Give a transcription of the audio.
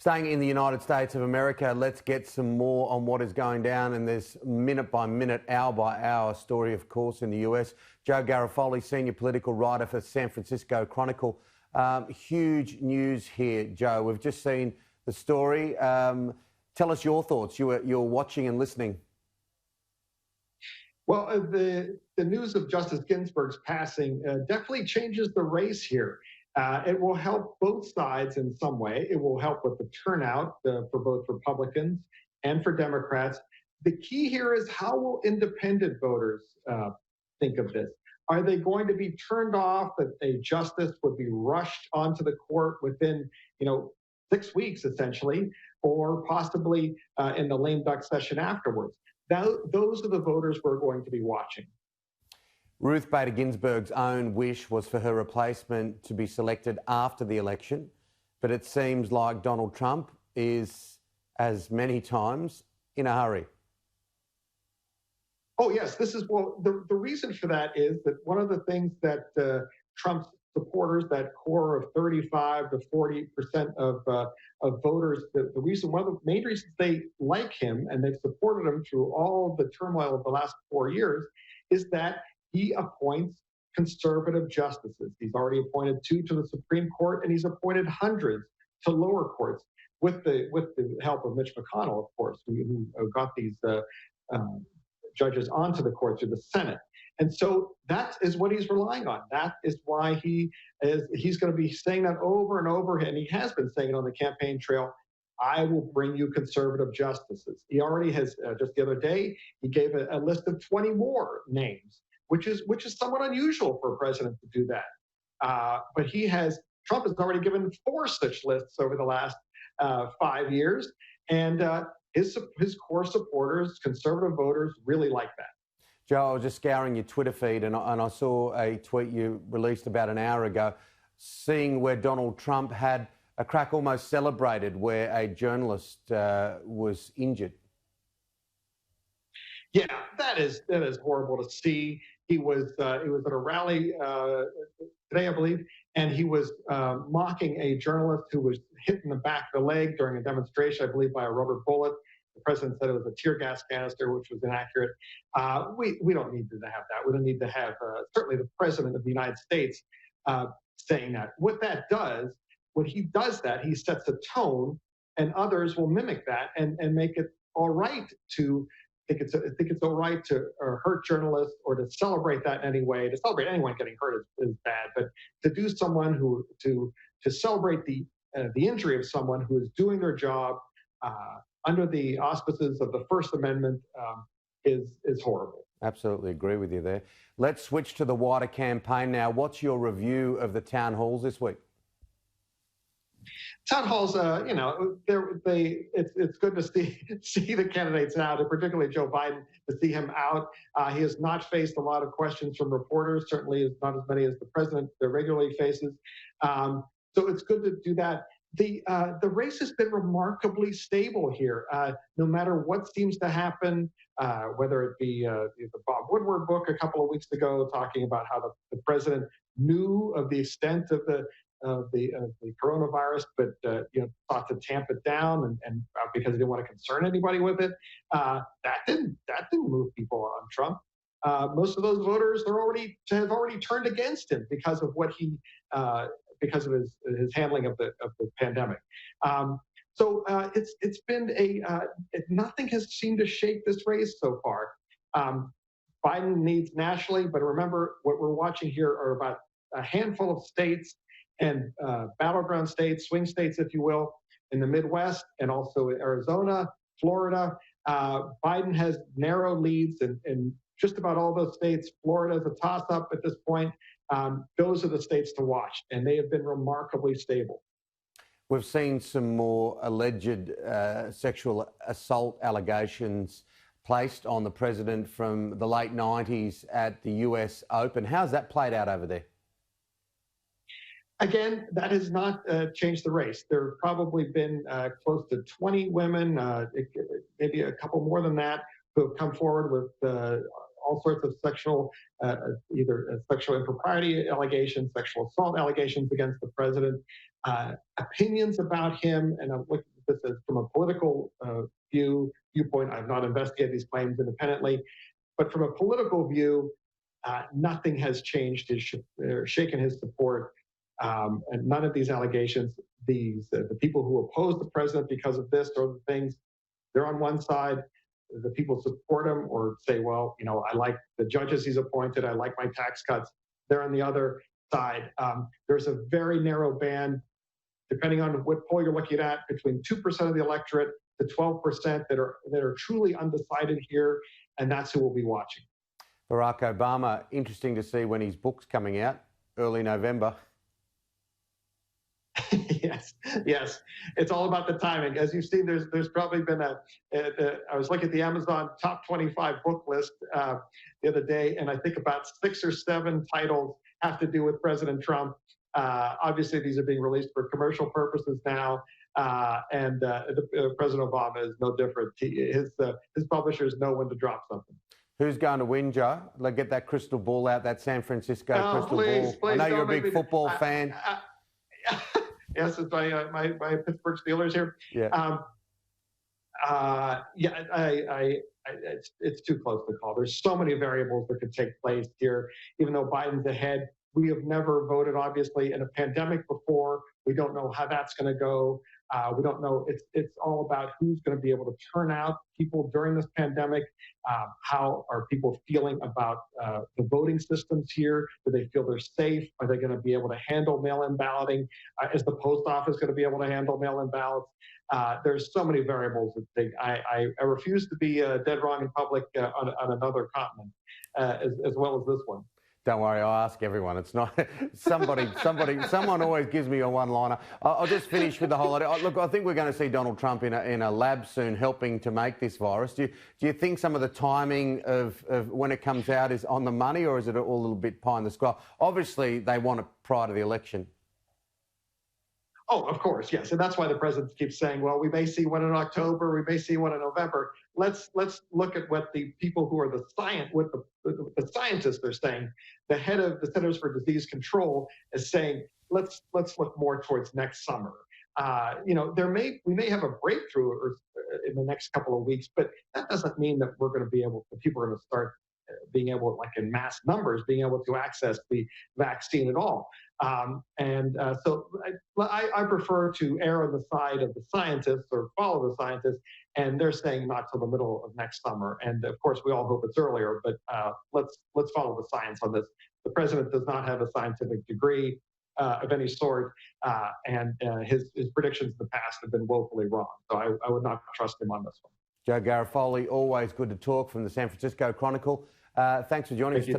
Staying in the United States of America, let's get some more on what is going down in this minute by minute, hour by hour story, of course, in the US. Joe Garofoli, senior political writer for San Francisco Chronicle. Huge news here, Joe. We've just seen the story. Tell us your thoughts. You're watching and listening. Well, the news of Justice Ginsburg's passing definitely changes the race here. It will help both sides in some way. It will help with the turnout for both Republicans and for Democrats. The key here is, how will independent voters think of this? Are they going to be turned off that a justice would be rushed onto the court within, 6 weeks, essentially, or possibly in the lame duck session afterwards? Those are the voters we're going to be watching. Ruth Bader Ginsburg's own wish was for her replacement to be selected after the election, but it seems like Donald Trump is, as many times, in a hurry. Oh, yes. The reason for that is that one of the things that Trump's supporters, that core of 35 to 40% of voters, one of the main reasons they like him and they've supported him through all the turmoil of the last 4 years is that he appoints conservative justices. He's already appointed 2 to the Supreme Court, and he's appointed hundreds to lower courts with the help of Mitch McConnell, of course, who got these judges onto the court through the Senate. And so that is what he's relying on. That is why he's going to be saying that over and over, and he has been saying it on the campaign trail. I will bring you conservative justices. He already has, just the other day, he gave a list of 20 more names, which is somewhat unusual for a president to do that. But Trump has already given 4 such lists over the last 5 years, and his core supporters, conservative voters, really like that. Joe, I was just scouring your Twitter feed and I saw a tweet you released about an hour ago, seeing where Donald Trump had a crack almost celebrated where a journalist was injured. Yeah, that is horrible to see. He was at a rally today, I believe, and he was mocking a journalist who was hit in the back of the leg during a demonstration, I believe, by a rubber bullet. The president said it was a tear gas canister, which was inaccurate. We don't need to have that. We don't need to have certainly the president of the United States saying that. When he does that, he sets a tone, and others will mimic that and make it all right to. I think it's all right to hurt journalists or to celebrate that in any way. To celebrate anyone getting hurt is bad, but to do to celebrate the injury of someone who is doing their job under the auspices of the First Amendment is horrible. Absolutely agree with you there. Let's switch to the wider campaign now. What's your review of the town halls this week? Town halls, it's good to see the candidates out, and particularly Joe Biden, to see him out. He has not faced a lot of questions from reporters, certainly not as many as the president regularly faces. So it's good to do that. The race has been remarkably stable here, no matter what seems to happen, whether it be the Bob Woodward book a couple of weeks ago talking about how the president knew of the extent of the coronavirus, but thought to tamp it down and because he didn't want to concern anybody with it. That didn't move people on Trump. Most of those voters have already turned against him because of what because of his handling of the pandemic. So it's been nothing has seemed to shake this race so far. Biden needs nationally, but remember what we're watching here are about a handful of states and battleground states, swing states, if you will, in the Midwest and also Arizona, Florida. Biden has narrow leads in just about all those states. Florida is a toss-up at this point. Those are the states to watch, and they have been remarkably stable. We've seen some more alleged sexual assault allegations placed on the president from the late 90s at the US Open. How's that played out over there? Again, that has not changed the race. There have probably been close to 20 women, maybe a couple more than that, who have come forward with all sorts of sexual, either sexual impropriety allegations, sexual assault allegations against the president, opinions about him. And as from a political viewpoint. I've not investigated these claims independently, but from a political view, nothing has changed or shaken his support. And none of these allegations, the people who oppose the president because of this or other things, they're on one side. The people support him or say, well, I like the judges he's appointed, I like my tax cuts, they're on the other side. There's a very narrow band, depending on what poll you're looking at, between 2% of the electorate to 12% that are truly undecided here, and that's who we'll be watching. Barack Obama, interesting to see when his book's coming out, early November. Yes. It's all about the timing. As you've seen, there's probably been I was looking at the Amazon top 25 book list the other day, and I think about 6 or 7 titles have to do with President Trump. Obviously, these are being released for commercial purposes now, and President Obama is no different. His publishers know when to drop something. Who's going to win, Joe? Like, get that crystal ball out, that San Francisco crystal ball. Please, I know you're a big football fan. Yes, it's my Pittsburgh Steelers here. Yeah. It's too close to call. There's so many variables that could take place here. Even though Biden's ahead, we have never voted, obviously, in a pandemic before. We don't know how that's going to go. We don't know. It's all about who's going to be able to turn out people during this pandemic. How are people feeling about the voting systems here? Do they feel they're safe? Are they going to be able to handle mail-in balloting? Is the post office going to be able to handle mail-in ballots? There's so many variables. I refuse to be dead wrong in public on another continent, as well as this one. Don't worry, I'll ask everyone. It's not someone always gives me a one-liner. I'll just finish with the whole idea. Look, I think we're going to see Donald Trump in a lab soon helping to make this virus. Do you think some of the timing of when it comes out is on the money, or is it all a little bit pie in the sky? Obviously, they want it prior to the election. Oh, of course, yes. And that's why the president keeps saying, well, we may see one in October, we may see one in November. Let's look at what the people who are the scientists are saying. The head of the Centers for Disease Control is saying, let's look more towards next summer. We may have a breakthrough in the next couple of weeks, but that doesn't mean that people are going to start being able, like in mass numbers, being able to access the vaccine at all. So I prefer to err on the side of the scientists or follow the scientists, and they're saying not till the middle of next summer. And of course, we all hope it's earlier, but let's follow the science on this. The president does not have a scientific degree of any sort, and his predictions in the past have been woefully wrong. So I would not trust him on this one. Joe Garofoli, always good to talk from the San Francisco Chronicle. Thanks for joining us today.